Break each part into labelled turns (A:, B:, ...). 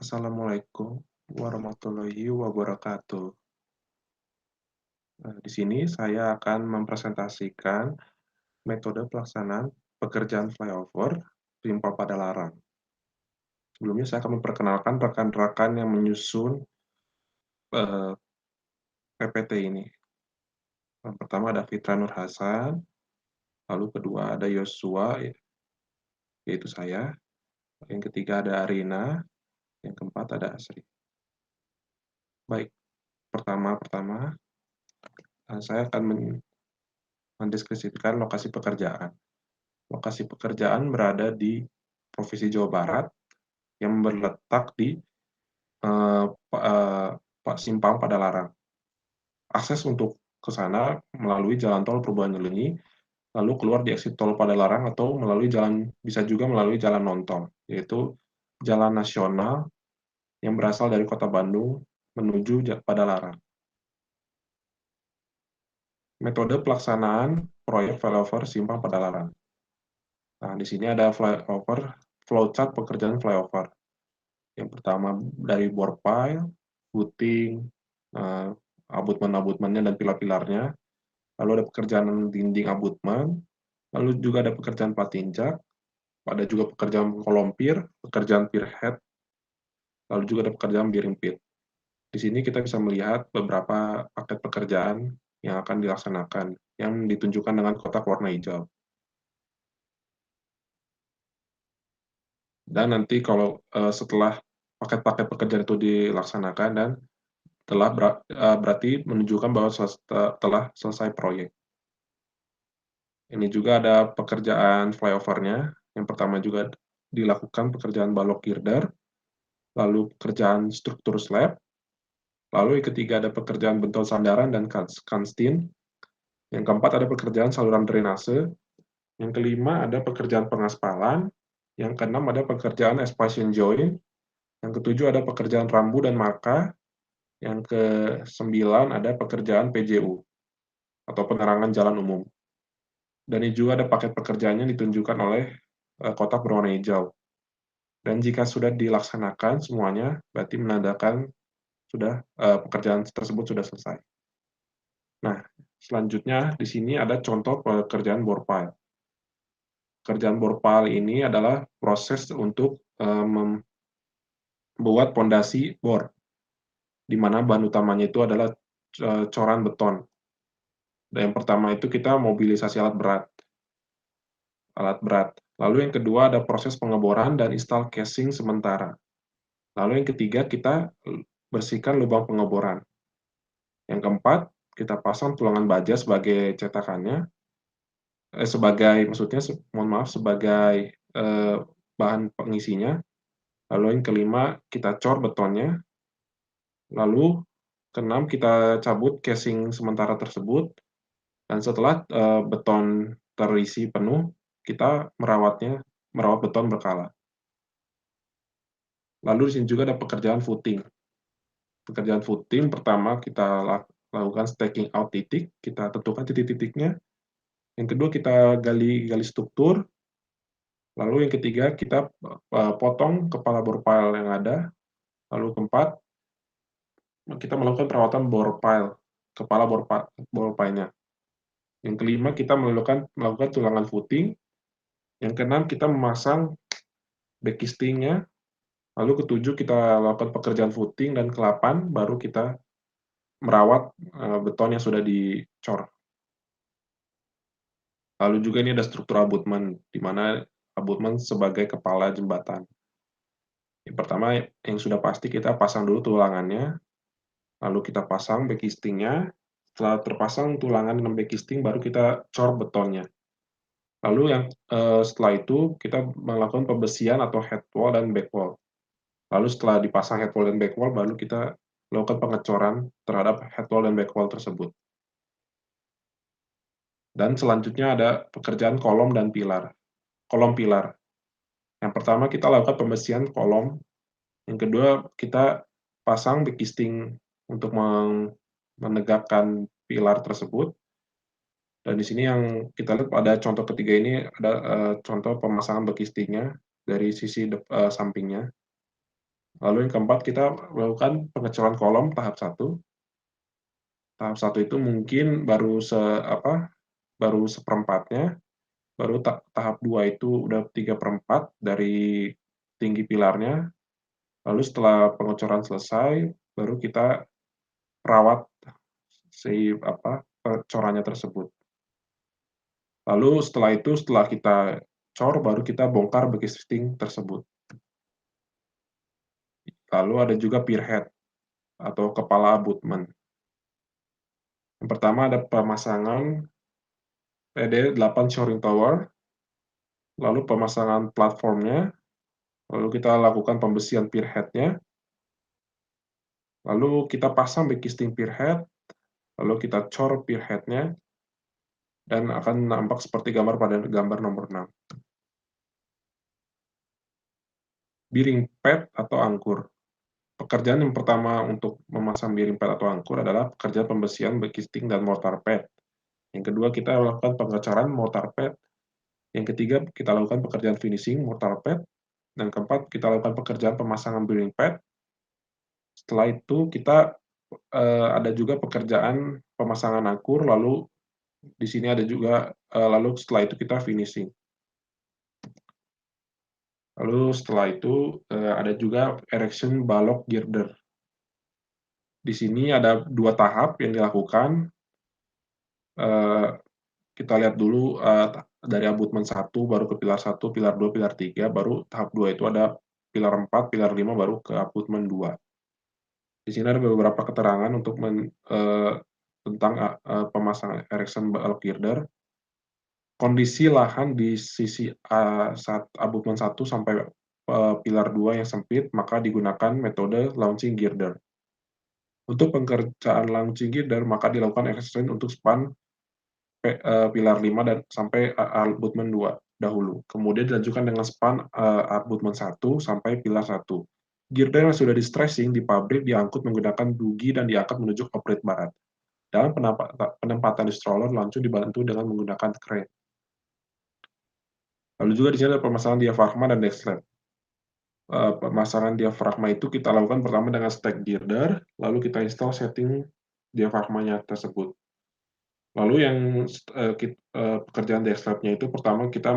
A: Assalamualaikum warahmatullahi wabarakatuh. Di sini saya akan mempresentasikan metode pelaksanaan pekerjaan flyover timpal pada larang. Sebelumnya saya akan memperkenalkan rekan-rekan yang menyusun eh, PPT ini. Yang pertama ada Fitra Nur Hasan, lalu kedua ada Yosua, yaitu saya, yang ketiga ada Arina, yang keempat ada Asri. Baik, pertama-pertama saya akan mendeskripsikan lokasi pekerjaan. Lokasi pekerjaan berada di Provinsi Jawa Barat yang berletak di Simpang Padalarang. Akses untuk ke sana melalui Jalan Tol Purbalunyi, lalu keluar di exit Tol Padalarang atau bisa juga melalui Jalan Nontol, yaitu jalan nasional yang berasal dari Kota Bandung menuju Padalarang. Metode pelaksanaan proyek flyover Simpang Padalarang. Nah, di sini ada flowchart pekerjaan flyover. Yang pertama dari bore pile, footing, abutmen-abutmennya dan pilar-pilarnya. Lalu ada pekerjaan dinding abutmen, lalu juga ada pekerjaan patinjak, ada juga pekerjaan kolom pier, pekerjaan pier head, lalu juga ada pekerjaan bearing pit. Di sini kita bisa melihat beberapa paket pekerjaan yang akan dilaksanakan, yang ditunjukkan dengan kotak warna hijau. Dan nanti kalau setelah paket-paket pekerjaan itu dilaksanakan dan berarti menunjukkan bahwa telah selesai proyek. Ini juga ada pekerjaan flyover-nya. Yang pertama juga dilakukan pekerjaan balok girder, lalu pekerjaan struktur slab, lalu yang ketiga ada pekerjaan bentol sandaran dan kanstin, yang keempat ada pekerjaan saluran drainase, yang kelima ada pekerjaan pengaspalan, yang keenam ada pekerjaan expansion joint, yang ketujuh ada pekerjaan rambu dan marka, yang ke-9 ada pekerjaan PJU atau penerangan jalan umum. Dan ini juga ada paket pekerjaannya ditunjukkan oleh kotak berwarna hijau. Dan jika sudah dilaksanakan semuanya, berarti menandakan pekerjaan tersebut sudah selesai. Nah, selanjutnya di sini ada contoh pekerjaan bore pile. Pekerjaan bore pile ini adalah proses untuk membuat pondasi bor, di mana bahan utamanya itu adalah coran beton. Dan yang pertama itu kita mobilisasi alat berat. Lalu yang kedua ada proses pengeboran dan install casing sementara. Lalu yang ketiga kita bersihkan lubang pengeboran. Yang keempat kita pasang tulangan baja sebagai cetakannya, sebagai bahan pengisinya. Lalu yang kelima kita cor betonnya. Lalu keenam kita cabut casing sementara tersebut. Dan setelah beton terisi penuh, kita merawat beton berkala. Lalu di sini juga ada pekerjaan footing. Pekerjaan footing pertama kita lakukan staking out titik, kita tentukan titik-titiknya. Yang kedua kita gali struktur. Lalu yang ketiga kita potong kepala bore pile yang ada. Lalu keempat kita melakukan perawatan bore pile, kepala bore pile-nya. Yang kelima kita melakukan tulangan footing. Yang keenam kita memasang backisting-nya. Lalu ketujuh kita lakukan pekerjaan footing, dan ke-8 baru kita merawat beton yang sudah dicor. Lalu juga ini ada struktur abutmen, di mana abutmen sebagai kepala jembatan. Yang pertama yang sudah pasti kita pasang dulu tulangannya, lalu kita pasang backisting-nya. Setelah terpasang tulangan dan backisting, baru kita cor betonnya. Lalu setelah itu kita melakukan pembesian atau head wall dan back wall. Lalu setelah dipasang head wall dan back wall, baru kita lakukan pengecoran terhadap head wall dan back wall tersebut. Dan selanjutnya ada pekerjaan kolom dan pilar. Kolom pilar. Yang pertama kita lakukan pembesian kolom. Yang kedua kita pasang backisting untuk menegakkan pilar tersebut. Dan di sini yang kita lihat pada contoh ketiga ini ada contoh pemasangan backistingnya dari sisi sampingnya. Lalu yang keempat, kita melakukan pengecoran kolom tahap satu. Tahap satu itu mungkin baru seperempatnya, baru tahap 2 itu udah 3/4 dari tinggi pilarnya. Lalu setelah pengecoran selesai, baru kita rawat corannya tersebut. Lalu setelah itu, setelah kita cor, baru kita bongkar beki shifting tersebut. Lalu ada juga pier head atau kepala abutment. Yang pertama ada pemasangan PD8 shoring tower, lalu pemasangan platformnya, lalu kita lakukan pembesian pier head-nya, lalu kita pasang backisting pier head, lalu kita cor pier head-nya, dan akan nampak seperti gambar pada gambar nomor 6. Bearing pad atau angkur. Pekerjaan yang pertama untuk memasang bearing pad atau angkur adalah pekerjaan pembesian backisting dan mortar pad. Yang kedua, kita lakukan pengecoran mortar pad. Yang ketiga, kita lakukan pekerjaan finishing mortar pad. Dan keempat, kita lakukan pekerjaan pemasangan bearing pad. Setelah itu, kita ada juga pekerjaan pemasangan angkur, lalu di sini ada juga, lalu setelah itu kita finishing. Lalu setelah itu, ada juga erection balok girder. Di sini ada 2 tahap yang dilakukan. Kita lihat dulu dari abutment 1 baru ke pilar 1, pilar 2, pilar 3, baru tahap 2 itu ada pilar 4, pilar 5 baru ke abutment 2. Di sini ada beberapa keterangan untuk tentang pemasangan erection balok girder. Kondisi lahan di sisi saat abutment 1 sampai pilar 2 yang sempit, maka digunakan metode launching girder. Untuk pengerjaan launching girder, maka dilakukan extension untuk span pilar 5 dan sampai abutment 2 dahulu. Kemudian dilanjutkan dengan span abutment 1 sampai pilar 1. Girder yang sudah di-stressing di pabrik diangkut menggunakan dugi dan diangkat menuju operate barat. Dalam penempatan di stroller langsung dibantu dengan menggunakan crane. Lalu juga di sini ada pemasangan diafragma dan deck slab. Pemasangan diafragma itu kita lakukan pertama dengan stack girder, lalu kita install setting diafragmanya tersebut. Lalu yang pekerjaan deck slab-nya itu pertama kita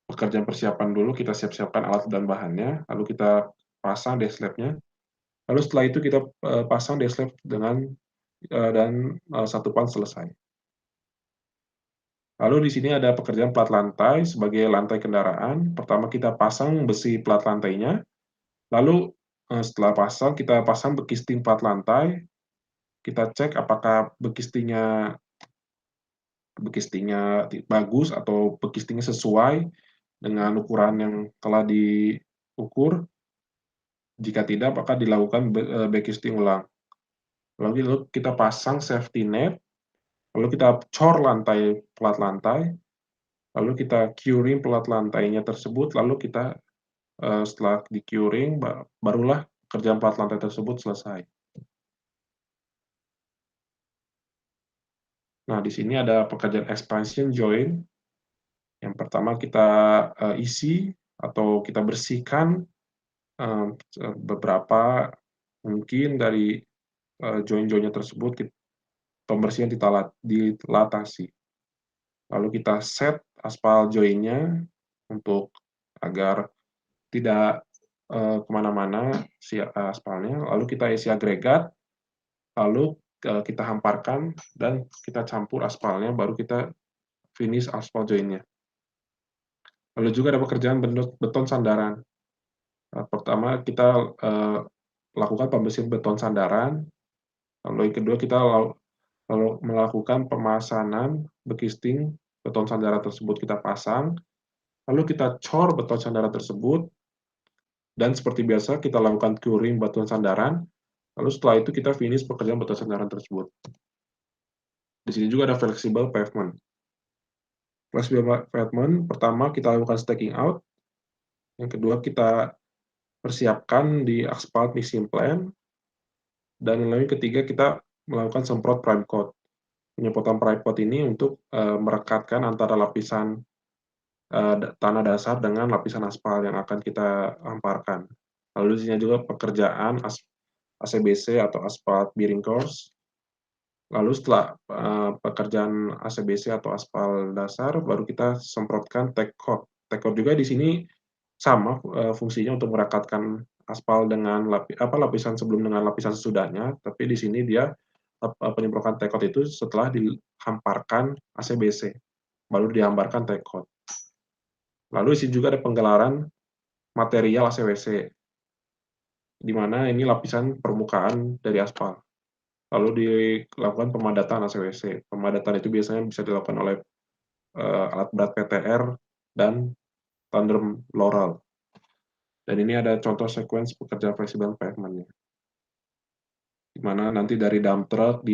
A: pekerjaan persiapan dulu, kita siap-siapkan alat dan bahannya, lalu kita pasang deck slab-nya. Lalu setelah itu kita pasang deck slab dan satu pan selesai. Lalu di sini ada pekerjaan plat lantai sebagai lantai kendaraan. Pertama kita pasang besi plat lantainya, lalu setelah pasang kita pasang bekisting plat lantai. Kita cek apakah bekistingnya bagus atau bekistingnya sesuai dengan ukuran yang telah diukur. Jika tidak, maka dilakukan backcasting ulang. Lalu kita pasang safety net, lalu kita cor plat lantai, lalu kita curing plat lantainya tersebut, lalu kita setelah di curing, barulah kerjaan plat lantai tersebut selesai. Nah, di sini ada pekerjaan expansion joint. Yang pertama kita isi atau kita bersihkan beberapa mungkin dari join-joinnya tersebut, pembersihan dilatasi. Lalu kita set aspal joinnya untuk agar tidak kemana-mana si aspalnya. Lalu kita isi agregat, lalu kita hamparkan dan kita campur aspalnya, baru kita finish aspal joinnya. Lalu juga ada pekerjaan beton sandaran. Pertama kita lakukan pembersihan beton sandaran. Lalu yang kedua kita lalu melakukan pemasangan bekisting beton sandaran tersebut kita pasang. Lalu kita cor beton sandaran tersebut. Dan seperti biasa kita lakukan curing beton sandaran. Lalu setelah itu kita finish pekerjaan beton sandaran tersebut. Di sini juga ada flexible pavement. Flexible pavement, pertama kita lakukan stacking out. Yang kedua kita persiapkan di asphalt mixing plant. Dan yang ketiga kita melakukan semprot prime coat. Penyemprotan prime coat ini untuk merekatkan antara lapisan tanah dasar dengan lapisan aspal yang akan kita hamparkan. Lalu di sini juga pekerjaan ACBC atau Asphalt Bearing Course. Lalu setelah pekerjaan ACBC atau aspal dasar, baru kita semprotkan tack coat. Tack coat juga di sini sama fungsinya untuk merekatkan aspal dengan lapisan sebelum dengan lapisan sesudahnya, tapi di sini dia penyemprotan tack coat itu setelah dihamparkan ACBC, baru dihamparkan tack coat. Lalu di sini juga ada penggelaran material ACWC, di mana ini lapisan permukaan dari aspal. Lalu dilakukan pemadatan ACWC. Pemadatan itu biasanya bisa dilakukan oleh alat berat PTR dan tandem Laurel. Dan ini ada contoh sequence pekerjaan fleksibel pavement-nya, di mana nanti dari dump truck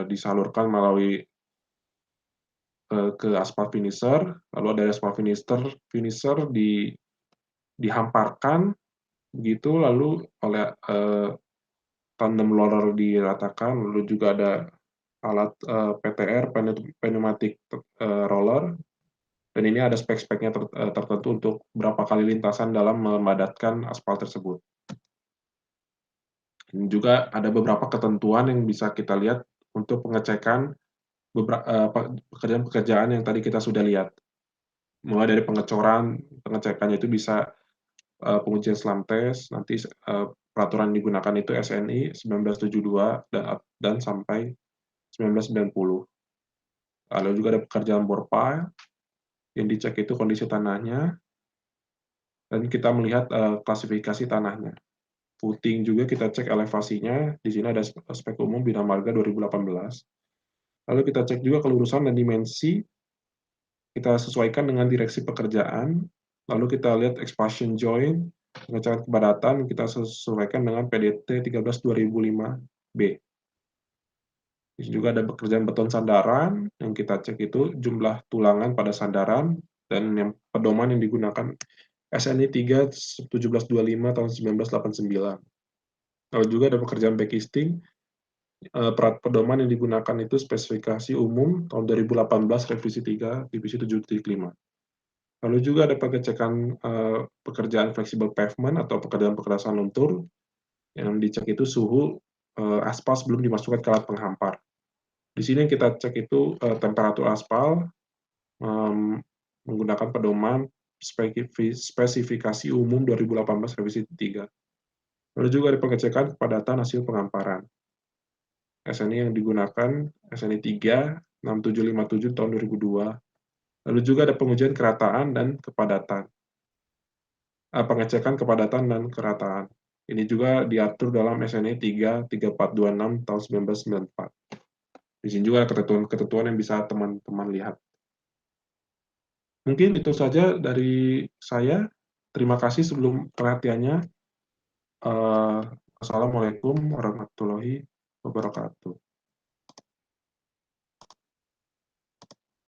A: disalurkan melalui ke aspal finisher, lalu dari aspal finisher dihamparkan begitu, lalu oleh tandem loader diratakan, lalu juga ada alat PTR pneumatic roller, dan ini ada spek-speknya tertentu untuk berapa kali lintasan dalam memadatkan aspal tersebut. Dan juga ada beberapa ketentuan yang bisa kita lihat untuk pengecekan pekerjaan-pekerjaan yang tadi kita sudah lihat. Mulai dari pengecoran, pengecekannya itu bisa pengujian SLAM test, nanti peraturan digunakan itu SNI 1972 dan sampai 1990. Lalu juga ada pekerjaan bore pile, yang dicek itu kondisi tanahnya, dan kita melihat klasifikasi tanahnya. Footing juga kita cek elevasinya, di sini ada spek umum Bina Marga 2018. Lalu kita cek juga kelurusan dan dimensi, kita sesuaikan dengan direksi pekerjaan, lalu kita lihat expansion joint, pengecekan kepadatan, kita sesuaikan dengan PDT 13/2005B. Di sini juga ada pekerjaan beton sandaran, yang kita cek itu jumlah tulangan pada sandaran, dan yang pedoman yang digunakan SNI 3 1725 tahun 1989. Lalu juga ada pekerjaan backisting, pedoman yang digunakan itu spesifikasi umum tahun 2018 revisi 3 divisi 7.5. Lalu juga ada pengecekan pekerjaan fleksibel pavement atau pekerjaan pekerasan luntur, yang dicek itu suhu aspal sebelum dimasukkan ke alat penghampar. Di sini kita cek itu temperatur aspal menggunakan pedoman spesifikasi umum 2018 revisi 3. Lalu juga ada pengecekan kepadatan hasil penghamparan. SNI yang digunakan SNI 3 6757 tahun 2002. Lalu juga ada pengujian kerataan dan kepadatan. Pengecekan kepadatan dan kerataan. Ini juga diatur dalam SNI 3 3426 tahun 1994. Di sini juga ada ketentuan-ketentuan yang bisa teman-teman lihat. Mungkin itu saja dari saya. Terima kasih sebelum perhatiannya. Assalamualaikum warahmatullahi wabarakatuh.